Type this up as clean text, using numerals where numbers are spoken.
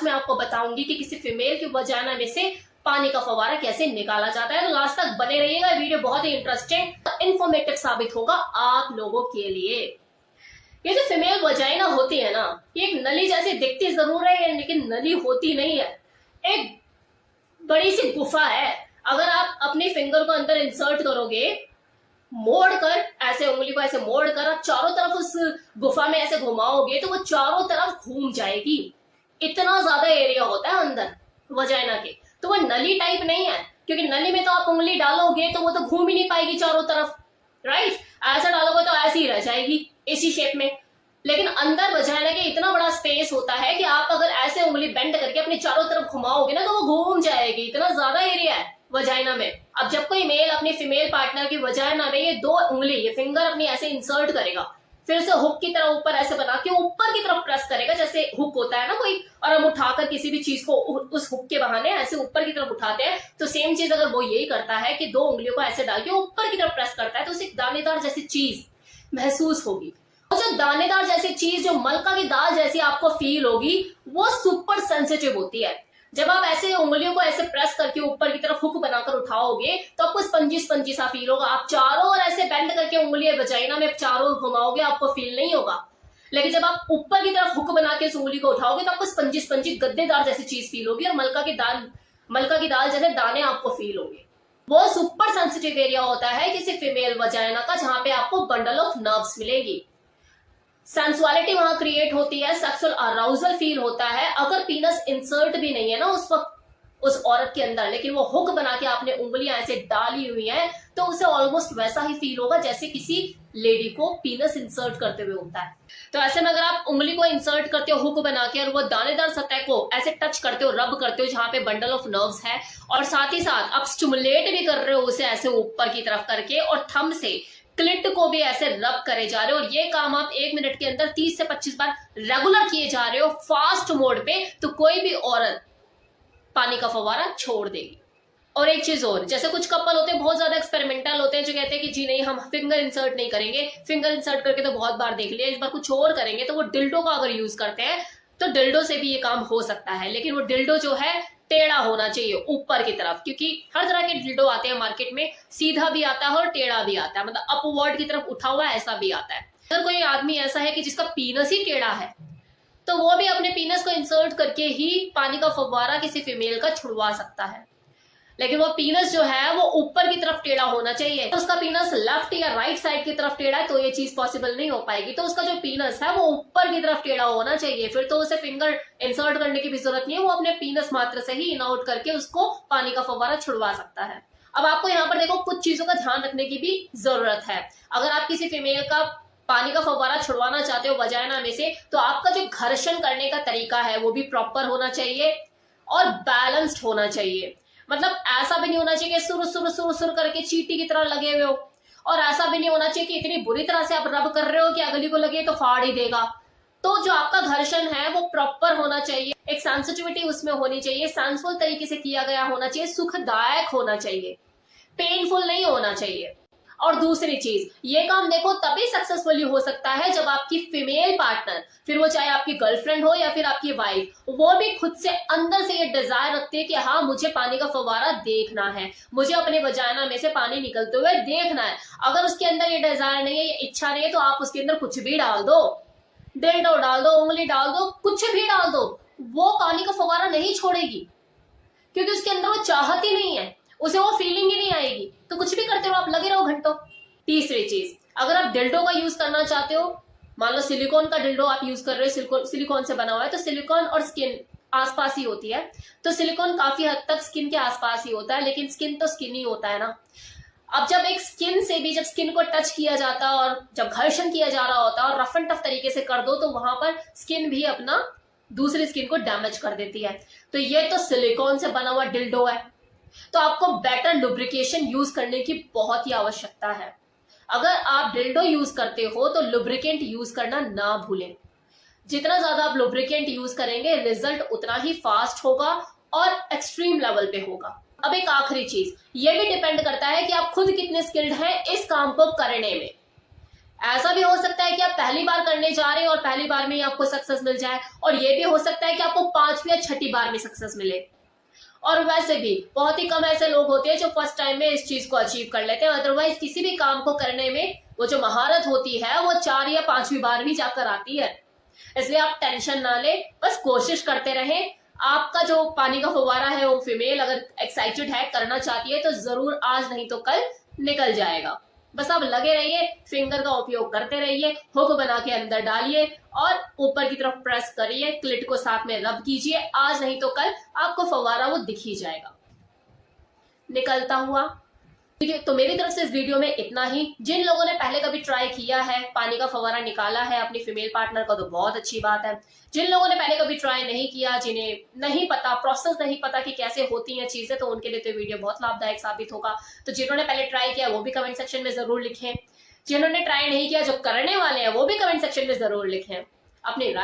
मैं आपको बताऊंगी कि किसी फीमेल की वजाइना में से पानी का फव्वारा कैसे निकाला जाता है। तो लास्ट तक बने रहिएगा, वीडियो बहुत ही इंटरेस्टिंग इन्फॉर्मेटिव साबित होगा आप लोगों के लिए। ये जो फीमेल वजाइना होती है ना, ये एक नली जैसी दिखती जरूर है लेकिन नली होती नहीं है, एक बड़ी सी गुफा है। अगर आप अपनी फिंगर को अंदर इंसर्ट करोगे, मोड़ कर, ऐसे उंगली को ऐसे मोड़ कर आप चारों तरफ उस गुफा में ऐसे घुमाओगे तो वो चारों तरफ घूम जाएगी। इतना ज्यादा एरिया होता है अंदर वजाइना के। तो वो नली टाइप नहीं है, क्योंकि नली में तो आप उंगली डालोगे तो वो तो घूम ही नहीं पाएगी चारों तरफ, राइट। ऐसा डालोगे तो ऐसी ही रह जाएगी इसी शेप में। लेकिन अंदर वजाइना के इतना बड़ा स्पेस होता है कि आप अगर ऐसे उंगली बेंड करके अपनी चारों तरफ घुमाओगे ना तो वो घूम जाएगी। इतना ज्यादा एरिया है वजाइना में। अब जब कोई मेल अपनी फीमेल पार्टनर की वजाइना में ये दो उंगली, ये फिंगर अपनी ऐसे इंसर्ट करेगा, फिर उसे हुक की तरह ऊपर ऐसे बना के ऊपर की तरफ प्रेस करेगा, जैसे हुक होता है ना कोई, और हम उठाकर किसी भी चीज को उस हुक के बहाने ऐसे ऊपर की तरफ उठाते हैं, तो सेम चीज अगर वो यही करता है कि दो उंगलियों को ऐसे डाल के ऊपर की तरफ प्रेस करता है, तो उसे दानेदार जैसी चीज महसूस होगी। और जो दानेदार जैसी चीज, जो मलका की दाल जैसी आपको फील होगी, वो सुपर सेंसिटिव होती है। जब आप ऐसे उंगलियों को ऐसे प्रेस करके ऊपर की तरफ हुक बनाकर उठाओगे तो आपको स्पंजी स्पंजी सा फील होगा। आप चारों ओर ऐसे बेंड करके उंगलियां वजाइना में चारों ओर घुमाओगे, आपको फील नहीं होगा। लेकिन जब आप ऊपर की तरफ हुक बना के उस उंगली को उठाओगे तो आपको स्पंजी स्पंजी गद्देदार जैसी चीज फील होगी और मलका की दाल जैसे दाने आपको फील होंगे। वो सुपर सेंसिटिव एरिया होता है किसी फीमेल वजाइना का, जहां पे आपको बंडल ऑफ नर्व्स मिलेगी। सेंसुअलिटी वहां क्रिएट होती है, सेक्सुअल अराउजल फील होता है। अगर पीनस इंसर्ट भी नहीं है ना उस वक्त उस औरत के अंदर, लेकिन वो हुक बना के आपने उंगलियां ऐसे डाली हुई हैं, तो उसे ऑलमोस्ट वैसा ही फील होगा जैसे किसी लेडी को पीनस इंसर्ट करते हुए होता है। तो ऐसे में अगर आप उंगली को इंसर्ट करते हो हुक बना के और वो दानेदार सतह को ऐसे टच करते हो, रब करते हो जहां पे बंडल ऑफ नर्व्स है, और साथ ही साथ आप स्टिमुलेट भी कर रहे हो उसे ऐसे ऊपर की तरफ करके, और थंब से क्लिट को भी ऐसे रब करे जा रहे हो, और ये काम आप 1 मिनट के अंदर 30 से 25 बार रेगुलर किए जा रहे हो फास्ट मोड पे, तो कोई भी औरत पानी का फव्वारा छोड़ देगी। और एक चीज और, जैसे कुछ कपल होते हैं बहुत ज्यादा एक्सपेरिमेंटल होते हैं, जो कहते हैं कि जी नहीं हम फिंगर इंसर्ट नहीं करेंगे, फिंगर इंसर्ट करके तो बहुत बार देख लिया, इस बार कुछ और करेंगे। तो वो डिल्डो का अगर यूज करते हैं तो डिल्डो से भी ये काम हो सकता है, लेकिन वो डिल्डो जो है टेढ़ा होना चाहिए ऊपर की तरफ, क्योंकि हर तरह के डिल्डो आते हैं मार्केट में, सीधा भी आता है और टेढ़ा भी आता है, मतलब अपवर्ड की तरफ उठा हुआ ऐसा भी आता है। अगर कोई आदमी ऐसा है कि जिसका पीनस ही टेढ़ा है, तो वो भी अपने पीनस को इंसर्ट करके ही पानी का फव्वारा किसी फीमेल का छुड़वा सकता है। लेकिन वो पीनस जो है वो ऊपर की तरफ टेढ़ा होना चाहिए। तो उसका पीनस लेफ्ट या राइट साइड की तरफ टेढ़ा है तो ये चीज पॉसिबल नहीं हो पाएगी। तो उसका जो पीनस है वो ऊपर की तरफ टेढ़ा होना चाहिए, फिर तो उसे फिंगर इंसर्ट करने की भी जरूरत नहीं है, वो अपने पीनस मात्र से ही इन आउट करके उसको पानी का फव्वारा छुड़वा सकता है। अब आपको यहाँ पर देखो कुछ चीजों का ध्यान रखने की भी जरूरत है। अगर आप किसी फीमेल का पानी का फव्वारा छुड़वाना चाहते हो वजाइना में से, तो आपका जो घर्षण करने का तरीका है वो भी प्रॉपर होना चाहिए और बैलेंस्ड होना चाहिए। मतलब ऐसा भी नहीं होना चाहिए कि सुर सुर सुर सुर करके चींटी की तरह लगे हुए हो, और ऐसा भी नहीं होना चाहिए कि इतनी बुरी तरह से आप रब कर रहे हो कि अगली को लगे तो फाड़ ही देगा। तो जो आपका घर्षण है वो प्रॉपर होना चाहिए, एक सेंसिटिविटी उसमें होनी चाहिए, सेंसुअल तरीके से किया गया होना चाहिए, सुखदायक होना चाहिए, पेनफुल नहीं होना चाहिए। और दूसरी चीज, ये काम देखो तभी सक्सेसफुली हो सकता है जब आपकी फीमेल पार्टनर, फिर वो चाहे आपकी गर्लफ्रेंड हो या फिर आपकी वाइफ, वो भी खुद से अंदर से ये डिजायर रखती है कि हाँ मुझे पानी का फव्वारा देखना है, मुझे अपने वजाइना में से पानी निकलते हुए देखना है। अगर उसके अंदर ये डिजायर नहीं है, ये इच्छा नहीं है, तो आप उसके अंदर कुछ भी डाल दो, डिल्डो डाल दो, उंगली डाल दो, कुछ भी डाल दो, वो पानी का फव्वारा नहीं छोड़ेगी, क्योंकि उसके अंदर वो चाहत ही नहीं है, उसे वो फीलिंग ही नहीं आएगी। तो कुछ भी करते रहो, आप लगे रहो घंटों। तीसरी चीज, अगर आप डिल्डो का यूज करना चाहते हो, मान लो सिलिकॉन का डिल्डो आप यूज कर रहे हो, सिलिकॉन से बना हुआ है, तो सिलिकॉन और स्किन आसपास ही होती है, तो सिलिकॉन काफी हद तक स्किन के आसपास ही होता है, लेकिन स्किन तो स्किन ही होता है ना। अब जब एक स्किन से भी, जब स्किन को टच किया जाता है और जब घर्षण किया जा रहा होता है और रफ एंड टफ तरीके से कर दो, तो वहां पर स्किन भी अपना दूसरी स्किन को डैमेज कर देती है। तो ये तो सिलिकॉन से बना हुआ डिल्डो है, तो आपको बेटर लुब्रिकेशन यूज करने की बहुत ही आवश्यकता है। अगर आप डिल्डो यूज करते हो तो लुब्रिकेंट यूज करना ना भूलें। जितना ज्यादा आप लुब्रिकेंट यूज करेंगे, रिजल्ट उतना ही फास्ट होगा और एक्सट्रीम लेवल पे होगा। अब एक आखिरी चीज, ये भी डिपेंड करता है कि आप खुद कितने स्किल्ड हैं इस काम को करने में। ऐसा भी हो सकता है कि आप पहली बार करने जा रहे हैं और पहली बार में ही आपको सक्सेस मिल जाए, और ये भी हो सकता है कि आपको 5वीं या 6ठी बार में सक्सेस मिले। और वैसे भी बहुत ही कम ऐसे लोग होते हैं जो फर्स्ट टाइम में इस चीज को अचीव कर लेते हैं। अदरवाइज किसी भी काम को करने में वो जो महारत होती है वो 4 या 5वीं बार भी जाकर आती है। इसलिए आप टेंशन ना ले, बस कोशिश करते रहें। आपका जो पानी का फव्वारा है वो फीमेल अगर एक्साइटेड है, करना चाहती है, तो जरूर आज नहीं तो कल निकल जाएगा। बस आप लगे रहिए, फिंगर का उपयोग करते रहिए, हुक बना के अंदर डालिए और ऊपर की तरफ प्रेस करिए, क्लिट को साथ में रब कीजिए। आज नहीं तो कल आपको फव्वारा वो दिख ही जाएगा निकलता हुआ। तो मेरी तरफ से इस वीडियो में इतना ही। जिन लोगों ने पहले कभी ट्राई किया है, पानी का फव्वारा निकाला है अपनी फीमेल पार्टनर का, तो बहुत अच्छी बात है। जिन लोगों ने पहले कभी ट्राई नहीं किया, जिन्हें नहीं पता, प्रोसेस नहीं पता कि कैसे होती हैं चीजें, तो उनके लिए तो वीडियो बहुत लाभदायक साबित होगा। तो जिन्होंने पहले ट्राई किया वो भी कमेंट सेक्शन में जरूर लिखें। जिन्होंने ट्राई नहीं किया, जो करने वाले हैं, वो भी कमेंट सेक्शन में जरूर लिखें अपनी राय।